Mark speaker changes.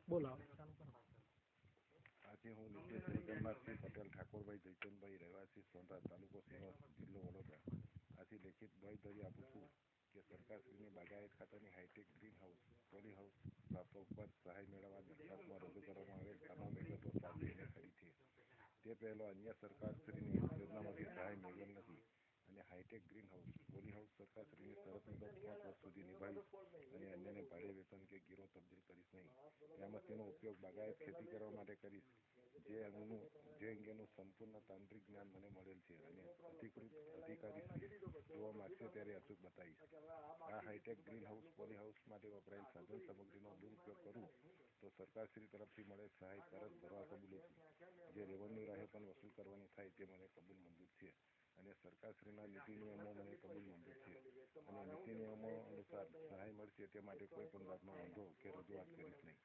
Speaker 1: બોલો.
Speaker 2: આજે હું નિત્ય શ્રી ગણનાથસિંહ પટેલ ઠાકોરભાઈ જયચંદભાઈ રહેવાસી સોંદા તાલુકો સિનોર જિલ્લો વડોદરા આથી લેખિત બાંયધરી આપું છું કે સરકારશ્રીની બાગાયત ખાતાની hi-tech green house poly house પ્રાપ્ત ઉપર સહાય મેળવવા દરખાસ્તમાં રજૂ કરવામાં આવેલ તમામ વિગતો સાચી અને ખરી છે. તે પહેલાં અન્ય સરકારશ્રીની યોજનામાંથી સહાય મેળવેલ નથી અને hi tech green house poly house સરકારશ્રીની શરત મુજબ 5 વર્ષ સુધી નિભાવીશ અને અન્યને ભાડે વેતન કે ગીરો તબદીલ કરીશ નહીં. તેમજ તેનો ઉપયોગ બાગાયત ખેતી કરવા માટે કરીશ. જે અંગેનું સંપૂર્ણ તાંત્રિક જ્ઞાન મને મળેલ છે અને અધિકૃત અધિકારી જોવા માગશે ત્યારે અચૂક બતાવીશ. આ hi-tech green house poly house માટે વપરાયેલ સાધન સામગ્રીનો દુરુપયોગ કરું તો સરકારશ્રી તરફથી મળે સહાય તરત ભરવા કબૂલું છું. જે રેવન્યુ રાહે પણ વસૂલ કરવાની થાય તે મને કબૂલ મંજૂર છે અને સરકારશ્રીના નીતિ નિયમો મને કબૂલ મંજૂર છે અને નીતિ નિયમો અનુસાર સહાય મળશે તે માટે કોઈ પણ જાતનો વાંધો કે રજૂઆત કરીશ નહીં.